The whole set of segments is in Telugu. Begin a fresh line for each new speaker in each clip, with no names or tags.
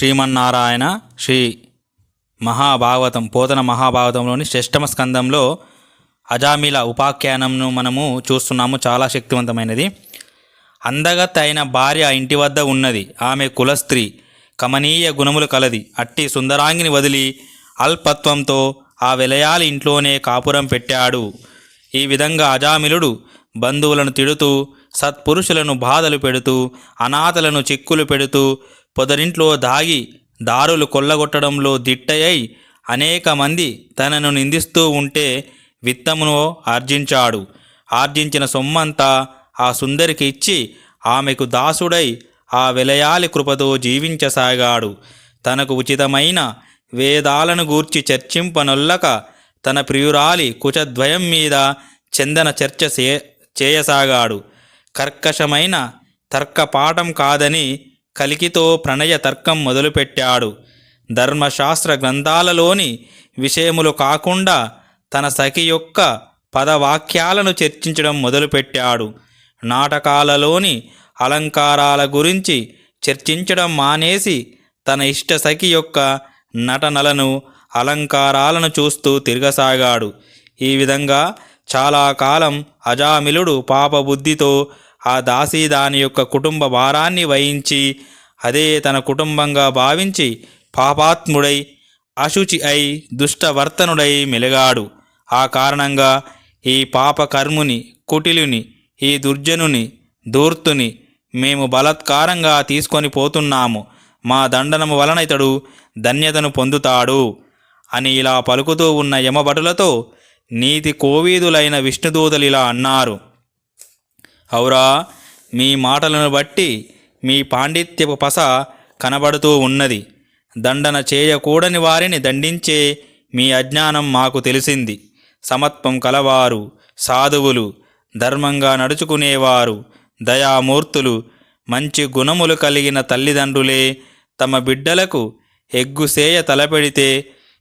శ్రీమన్నారాయణ శ్రీ మహాభాగవతం పోతన మహాభాగవతంలోని షష్టమ స్కందంలో అజామిల ఉపాఖ్యానంను మనము చూస్తున్నాము. చాలా శక్తివంతమైనది. అందగత్ అయిన భార్య ఇంటి వద్ద ఉన్నది. ఆమె కులస్త్రీ, కమనీయ గుణములు కలది. అట్టి సుందరాంగిని వదిలి అల్పత్వంతో ఆ విలయాలి ఇంట్లోనే కాపురం పెట్టాడు. ఈ విధంగా అజామిలుడు బంధువులను తిడుతూ, సత్పురుషులను బాధలు పెడుతూ, అనాథలను చిక్కులు పెడుతూ, పొదరింట్లో దాగి దారులు కొల్లగొట్టడంలో దిట్టయై అనేక మంది తనను నిందిస్తూ ఉంటే విత్తమును ఆర్జించాడు. ఆర్జించిన సొమ్మంతా ఆ సుందరికి ఇచ్చి ఆమెకు దాసుడై ఆ విలయాలి కృపతో జీవించసాగాడు. తనకు ఉచితమైన వేదాలను గూర్చి చర్చింపనొల్లక తన ప్రియురాలి కుచద్వయం మీద చందన చర్చ చేయసాగాడు. కర్కశమైన తర్కపాఠం కాదని కలికితో ప్రణయ తర్కం మొదలుపెట్టాడు. ధర్మశాస్త్ర గ్రంథాలలోని విషయములు కాకుండా తన సఖి యొక్క పదవాక్యాలను చర్చించడం మొదలుపెట్టాడు. నాటకాలలోని అలంకారాల గురించి చర్చించడం మానేసి తన ఇష్ట సఖి యొక్క నటనలను, అలంకారాలను చూస్తూ తిరగసాగాడు. ఈ విధంగా చాలా కాలం అజామిలుడు పాపబుద్ధితో ఆ దాసీదాని యొక్క కుటుంబ భారాన్ని వహించి అదే తన కుటుంబంగా భావించి పాపాత్ముడై, అశుచి అయి, దుష్టవర్తనుడై మెలిగాడు. ఆ కారణంగా ఈ పాపకర్ముని, కుటిలుని, ఈ దుర్జనుని, ధూర్తుని మేము బలాత్కారంగా తీసుకొని పోతున్నాము. మా దండనము వలన ఇతడు ధన్యతను పొందుతాడు అని ఇలా పలుకుతూ ఉన్న యమభటులతో నీతి కోవీదులైన విష్ణుదూతలు ఇలా అన్నారు. ఔరా, మీ మాటలను బట్టి మీ పాండిత్యపు పస కనబడుతూ ఉన్నది. దండన చేయకూడని వారిని దండించే మీ అజ్ఞానం మాకు తెలిసింది. సమత్వం కలవారు, సాధువులు, ధర్మంగా నడుచుకునేవారు, దయామూర్తులు, మంచి గుణములు కలిగిన తల్లిదండ్రులే తమ బిడ్డలకు ఎగ్గుసేయ తలపెడితే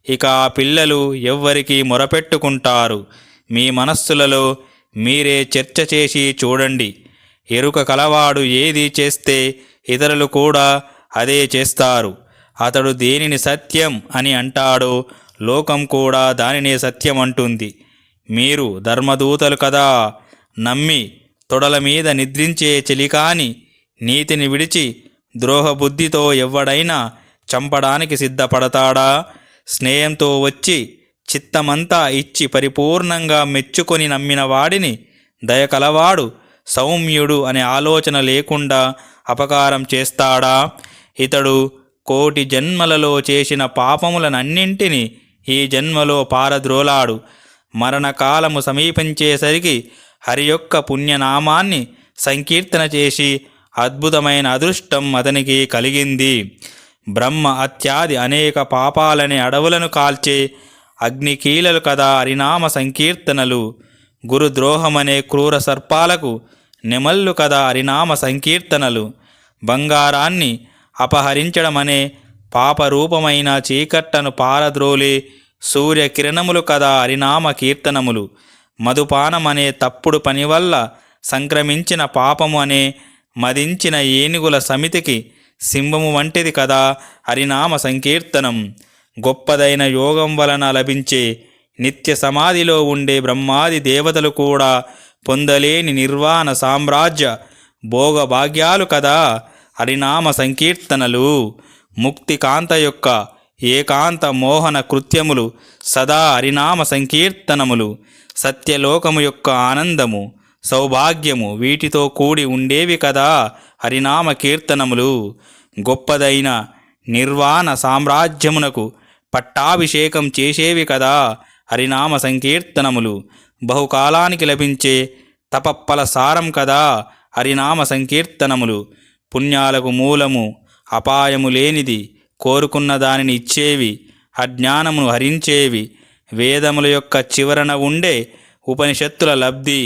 ఇక ఆ పిల్లలు ఎవ్వరికి మొరపెట్టుకుంటారు. మీ మనస్సులలో మీరే చర్చ చేసి చూడండి. ఎరుక కలవాడు ఏది చేస్తే ఇతరులు కూడా అదే చేస్తారు. అతడు దేనిని సత్యం అని అంటాడో లోకం కూడా దానినే సత్యం అంటుంది. మీరు ధర్మదూతలు కదా, నమ్మి తొడల మీద నిద్రించే చెలికాని నీతిని విడిచి ద్రోహబుద్ధితో ఎవ్వడైనా చంపడానికి సిద్ధపడతాడా? స్నేహంతో వచ్చి చిత్తమంతా ఇచ్చి పరిపూర్ణంగా మెచ్చుకొని నమ్మిన వాడిని దయకలవాడు, సౌమ్యుడు అనే ఆలోచన లేకుండా అపకారం చేస్తాడా? ఇతడు కోటి జన్మలలో చేసిన పాపములనన్నింటినీ ఈ జన్మలో పారద్రోలాడు. మరణకాలము సమీపించేసరికి హరి యొక్క పుణ్యనామాన్ని సంకీర్తన చేసి అద్భుతమైన అదృష్టం అతనికి కలిగింది. బ్రహ్మ అత్యాది అనేక పాపాలనే అడవులను కాల్చే అగ్నికీలలు కదా హరినామ సంకీర్తనలు. గురుద్రోహమనే క్రూర సర్పాలకు నెమళ్ళు కదా హరినామ సంకీర్తనలు. బంగారాన్ని అపహరించడమనే పాపరూపమైన చీకట్టను పారద్రోలే సూర్యకిరణములు కదా హరినామ కీర్తనములు. మధుపానమనే తప్పుడు పని వల్ల సంక్రమించిన పాపము అనే మదించిన ఏనుగుల సమితికి సింహము వంటిది కదా హరినామ సంకీర్తనం. గొప్పదైన యోగం వలన లభించే నిత్య సమాధిలో ఉండే బ్రహ్మాది దేవతలు కూడా పొందలేని నిర్వాణ సామ్రాజ్య భోగభాగ్యాలు కదా హరినామ సంకీర్తనలు. ముక్తికాంత యొక్క ఏకాంత మోహన కృత్యములు సదా హరినామ సంకీర్తనములు. సత్యలోకము యొక్క ఆనందము, సౌభాగ్యము వీటితో కూడి ఉండేవి కదా హరినామ కీర్తనములు. గొప్పదైన నిర్వాణ సామ్రాజ్యమునకు పట్టాభిషేకం చేసేవి కదా హరినామ సంకీర్తనములు. బహుకాలానికి లభించే తపఫల సారం కదా హరినామ సంకీర్తనములు. పుణ్యాలకు మూలము, అపాయము లేనిది, కోరుకున్న దానిని ఇచ్చేవి, అజ్ఞానమును హరించేవి, వేదముల యొక్క చివరన ఉండే ఉపనిషత్తుల లబ్ధి,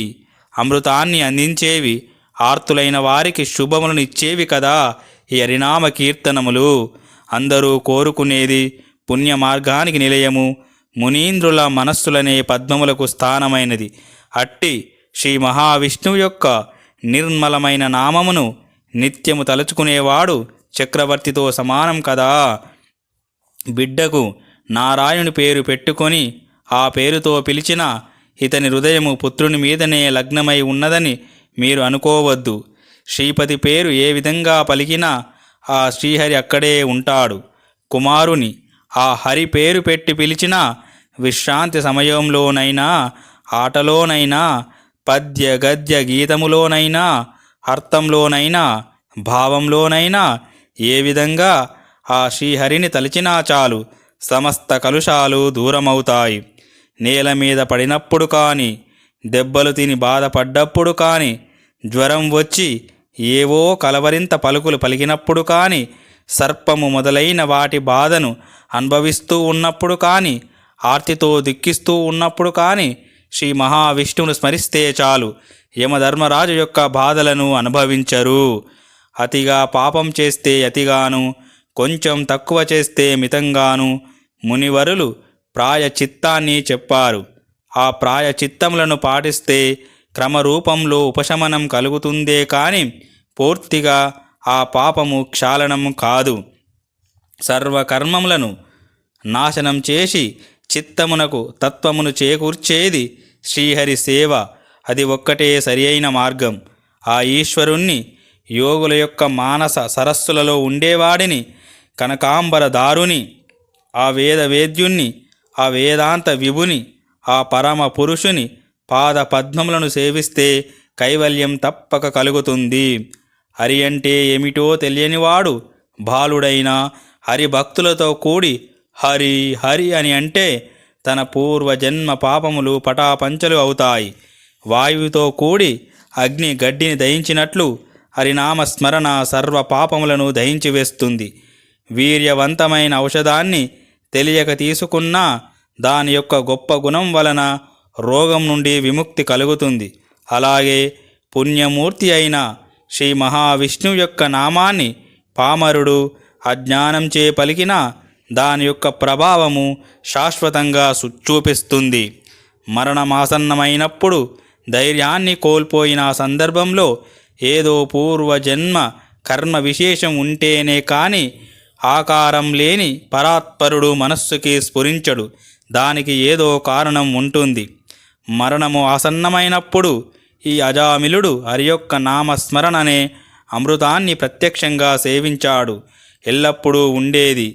అమృతాన్ని అందించేవి, ఆర్తులైన వారికి శుభములను ఇచ్చేవి కదా ఈ హరినామ కీర్తనములు. అందరూ కోరుకునేది పుణ్య మార్గానికి నిలయము, మునీంద్రుల మనస్సులనే పద్మములకు స్థానమైనది. అట్టి శ్రీ మహావిష్ణువు యొక్క నిర్మలమైన నామమును నిత్యము తలుచుకునేవాడు చక్రవర్తితో సమానం కదా. బిడ్డకు నారాయణుని పేరు పెట్టుకొని ఆ పేరుతో పిలిచిన ఇతని హృదయము పుత్రుని మీదనే లగ్నమై ఉన్నదని మీరు అనుకోవద్దు. శ్రీపతి పేరు ఏ విధంగా పలికినా ఆ శ్రీహరి అక్కడే ఉంటాడు. కుమారుని ఆ హరి పేరు పెట్టి పిలిచినా విశ్రాంతి సమయంలోనైనా, ఆటలోనైనా, పద్య గద్య గీతములోనైనా, అర్థంలోనైనా, భావంలోనైనా ఏ విధంగా ఆ శ్రీహరిని తలిచినా చాలు, సమస్త కలుషాలు దూరమవుతాయి. నేల మీద పడినప్పుడు కానీ, దెబ్బలు తిని బాధపడ్డప్పుడు కానీ, జ్వరం వచ్చి ఏవో కలవరింత పలుకులు పలికినప్పుడు కానీ, సర్పము మొదలైన వాటి బాధను అనుభవిస్తూ ఉన్నప్పుడు కానీ, ఆర్తితో దుఃఖిస్తూ ఉన్నప్పుడు కానీ శ్రీ మహావిష్ణువును స్మరిస్తే చాలు, యమధర్మరాజు యొక్క బాధలను అనుభవించరు. అతిగా పాపం చేస్తే అతిగాను, కొంచెం తక్కువ చేస్తే మితంగాను మునివరులు ప్రాయచిత్తాన్ని చెప్పారు. ఆ ప్రాయచిత్తములను పాటిస్తే క్రమరూపంలో ఉపశమనం కలుగుతుందే కానీ పూర్తిగా ఆ పాపము క్షాళనం కాదు. సర్వకర్మములను నాశనం చేసి చిత్తమునకు తత్వమును చేకూర్చేది శ్రీహరి సేవ. అది ఒక్కటే సరి అయిన మార్గం. ఆ ఈశ్వరుణ్ణి, యోగుల యొక్క మానస సరస్సులలో ఉండేవాడిని, కనకాంబరదారుని, ఆ వేదవేద్యుణ్ణి, ఆ వేదాంత విభుని, ఆ పరమ పురుషుని పాద పద్మములను సేవిస్తే కైవల్యం తప్పక కలుగుతుంది. హరి అంటే ఏమిటో తెలియనివాడు బాలుడైన హరిభక్తులతో కూడి హరి హరి అని అంటే తన పూర్వజన్మ పాపములు పటాపంచలు అవుతాయి. వాయువుతో కూడి అగ్ని గడ్డిని దహించినట్లు హరినామస్మరణ సర్వ పాపములను దహించి వేస్తుంది. వీర్యవంతమైన ఔషధాన్ని తెలియక తీసుకున్నా దాని యొక్క గొప్ప గుణం వలన రోగం నుండి విముక్తి కలుగుతుంది. అలాగే పుణ్యమూర్తి అయిన శ్రీ మహావిష్ణువు యొక్క నామాన్ని పామరుడు అజ్ఞానంచే పలికినా దాని యొక్క ప్రభావము శాశ్వతంగా చూపిస్తుంది. మరణమాసన్నమైనప్పుడు ధైర్యాన్ని కోల్పోయిన సందర్భంలో ఏదో పూర్వజన్మ కర్మ విశేషం ఉంటేనే కాని ఆకారం లేని పరాత్పరుడు మనస్సుకి స్ఫురించడు. దానికి ఏదో కారణం ఉంటుంది. మరణము ఆసన్నమైనప్పుడు ఈ అజామిలుడు హరి యొక్క నామస్మరణ అనే అమృతాన్ని ప్రత్యక్షంగా సేవించాడు. ఎల్లప్పుడూ ఉండేది,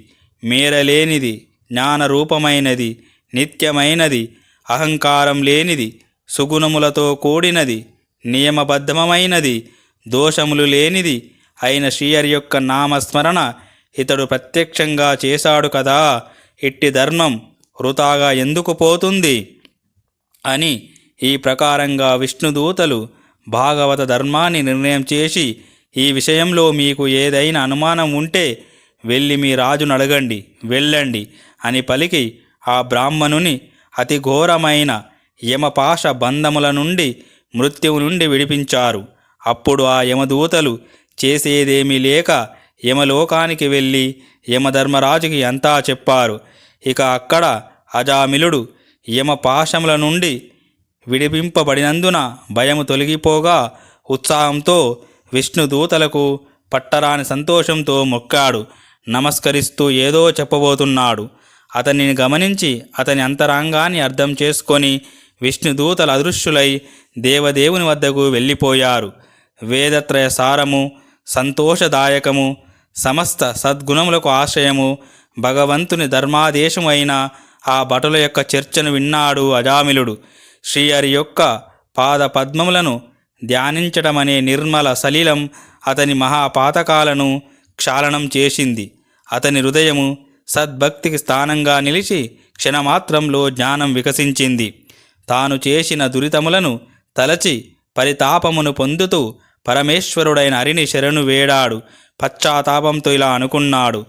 మేరలేనిది, జ్ఞానరూపమైనది, నిత్యమైనది, అహంకారం లేనిది, సుగుణములతో కూడినది, నియమబద్ధమైనది, దోషములు లేనిది అయిన శ్రీహరి యొక్క నామస్మరణ ఇతడు ప్రత్యక్షంగా చేశాడు కదా, ఇట్టి ధర్మం వృథాగా ఎందుకు పోతుంది అని ఈ ప్రకారంగా విష్ణుదూతలు భాగవత ధర్మాన్ని నిర్ణయం చేసి, ఈ విషయంలో మీకు ఏదైనా అనుమానం ఉంటే వెళ్ళి మీ రాజును అడగండి, వెళ్ళండి అని పలికి ఆ బ్రాహ్మణుని అతి ఘోరమైన యమపాశ బంధముల నుండి, మృత్యువు నుండి విడిపించారు. అప్పుడు ఆ యమదూతలు చేసేదేమీ లేక యమలోకానికి వెళ్ళి యమధర్మరాజుకి అంతా చెప్పారు. ఇక అక్కడ అజామిలుడు యమపాశముల నుండి విడిపింపబడినందున భయము తొలగిపోగా ఉత్సాహంతో విష్ణుదూతలకు పట్టరాని సంతోషంతో మొక్కాడు. నమస్కరిస్తూ ఏదో చెప్పబోతున్నాడు. అతనిని గమనించి అతని అంతరంగాన్ని అర్థం చేసుకొని విష్ణుదూతల అదృశ్యులై దేవదేవుని వద్దకు వెళ్ళిపోయారు. వేదత్రయ సారము, సంతోషదాయకము, సమస్త సద్గుణములకు ఆశ్రయము, భగవంతుని ధర్మాదేశము అయిన ఆ భటుల యొక్క చర్చను విన్నాడు అజామిలుడు. శ్రీహరి యొక్క పాద పద్మములను ధ్యానించడమనే నిర్మల సలిలం అతని మహాపాతకాలను క్షాళనం చేసింది. అతని హృదయము సద్భక్తికి స్థానంగా నిలిచి క్షణమాత్రంలో జ్ఞానం వికసించింది. తాను చేసిన దురితములను తలచి పరితాపమును పొందుతూ పరమేశ్వరుడైన హరిని శరణు వేడాడు. పశ్చాత్తాపంతో ఇలా అనుకున్నాడు: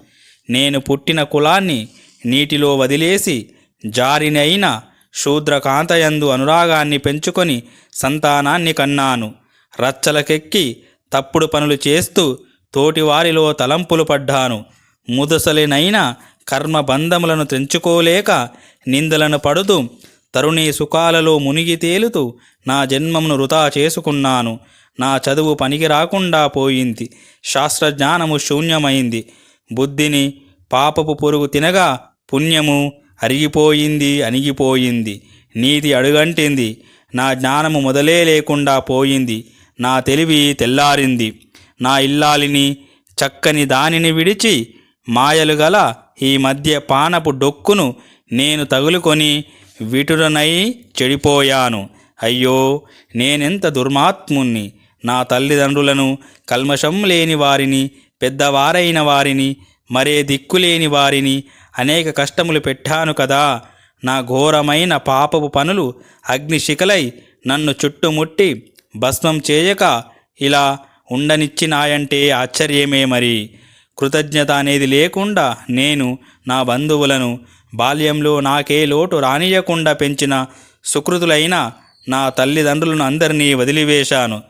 నేను పుట్టిన కులాన్ని నీటిలో వదిలేసి జారినైన శూద్రకాంతయందు అనురాగాన్ని పెంచుకొని సంతానాన్ని కన్నాను. రచ్చలకెక్కి తప్పుడు పనులు చేస్తూ తోటివారిలో తలంపులు పడ్డాను. ముదసలినైన కర్మబంధములను తెంచుకోలేక నిందలను పడుతూ తరుణీ సుఖాలలో మునిగి తేలుతూ నా జన్మమును వృధా చేసుకున్నాను. నా చదువు పనికి రాకుండా పోయింది. శాస్త్రజ్ఞానము శూన్యమైంది. బుద్ధిని పాపపు పురుగు తినగా పుణ్యము అణిగిపోయింది. నీతి అడుగంటింది. నా జ్ఞానము మొదలే లేకుండా పోయింది. నా తెలివి తెల్లారింది. నా ఇల్లాలిని చక్కని దానిని విడిచి మాయలు గల ఈ మధ్య పానపు డొక్కును నేను తగులుకొని విటురనై చెడిపోయాను. అయ్యో, నేనెంత దుర్మాత్ముణ్ణి! నా తల్లిదండ్రులను, కల్మషం లేని వారిని, పెద్దవారైన వారిని, మరే దిక్కులేని వారిని అనేక కష్టములు పెట్టాను కదా. నా ఘోరమైన పాపపు పనులు అగ్నిశిఖలై నన్ను చుట్టుముట్టి భస్మం చేయక ఇలా ఉండనిచ్చినాయంటే ఆశ్చర్యమే మరి. కృతజ్ఞత అనేది లేకుండా నేను నా బంధువులను బాల్యంలో నాకే లోటు రానియకుండా పెంచిన సుకృతులైన నా తల్లిదండ్రులను అందరినీ వదిలివేశాను.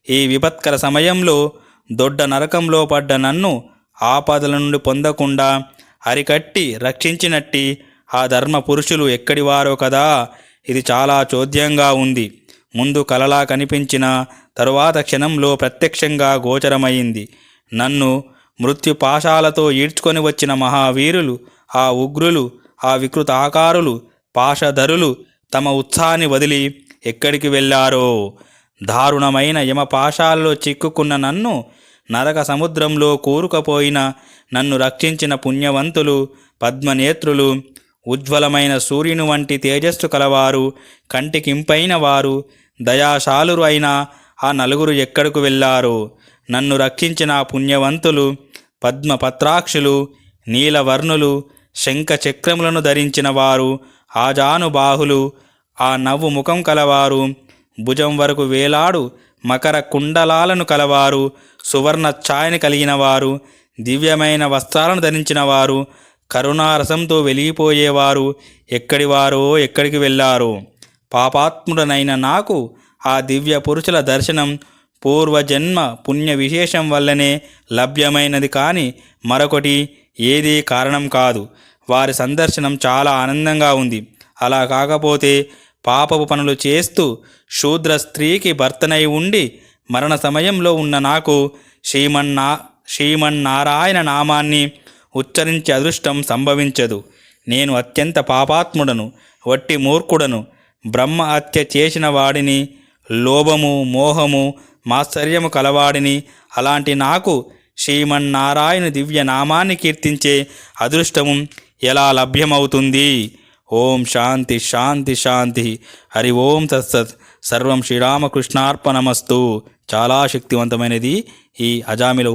ఈ విపత్కర సమయంలో దొడ్డ నరకంలో పడ్డ నన్ను ఆపదల నుండి పొందకుండా అరికట్టి రక్షించినట్టి ఆ ధర్మ పురుషులు ఎక్కడివారో కదా. ఇది చాలా చోద్యంగా ఉంది. ముందు కలలా కనిపించిన తరువాత క్షణంలో ప్రత్యక్షంగా గోచరమైంది. నన్ను మృత్యుపాశాలతో ఈడ్చుకొని వచ్చిన మహావీరులు, ఆ ఉగ్రులు, ఆ వికృత ఆకారులు, పాశధరులు తమ ఉత్సాహాన్ని వదిలి ఎక్కడికి వెళ్ళారో. దారుణమైన యమపాశాలలో చిక్కుకున్న నన్ను, నరక సముద్రంలో కూరుకుపోయిన నన్ను రక్షించిన పుణ్యవంతులు, పద్మనేత్రులు, ఉజ్వలమైన సూర్యుని వంటి తేజస్సు కలవారు, కంటికింపైన వారు, దయాశాలురు అయిన ఆ నలుగురు ఎక్కడకు వెళ్ళారో. నన్ను రక్షించిన పుణ్యవంతులు, పద్మపత్రాక్షులు, నీలవర్ణులు, శంఖ చక్రములను ధరించిన వారు, ఆజానుబాహులు, ఆ నవ్వు ముఖం కలవారు, భుజం వరకు వేలాడు మకర కుండలాలను కలవారు, సువర్ణ ఛాయని కలిగిన వారు, దివ్యమైన వస్త్రాలను ధరించిన వారు, కరుణారసంతో వెలిగిపోయేవారు ఎక్కడివారో ఎక్కడికి వెళ్ళారో. పాపాత్ముడనైన నాకు ఆ దివ్య పురుషుల దర్శనం పూర్వజన్మ పుణ్య విశేషం వల్లనే లభ్యమైనది కానీ మరొకటి ఏదీ కారణం కాదు. వారి సందర్శనం చాలా ఆనందంగా ఉంది. అలా కాకపోతే పాపపు పనులు చేస్తూ శూద్ర స్త్రీకి భర్తనై ఉండి మరణ సమయంలో ఉన్న నాకు శ్రీమన్నారాయణ నామాన్ని ఉచ్చరించే అదృష్టం సంభవించదు. నేను అత్యంత పాపాత్ముడను, వట్టి మూర్ఖుడను, బ్రహ్మ హత్య చేసిన వాడిని, లోభము, మోహము, మాత్సర్యము కలవాడిని. అలాంటి నాకు శ్రీమన్నారాయణ దివ్య నామాన్ని కీర్తించే అదృష్టము ఎలా లభ్యమవుతుంది? ఓం శాంతి శాంతి శాంతి. హరి ఓం తత్సత్. సర్వం శ్రీరామకృష్ణార్పణమస్తు. చాలా శక్తివంతమైనది ఈ అజామిల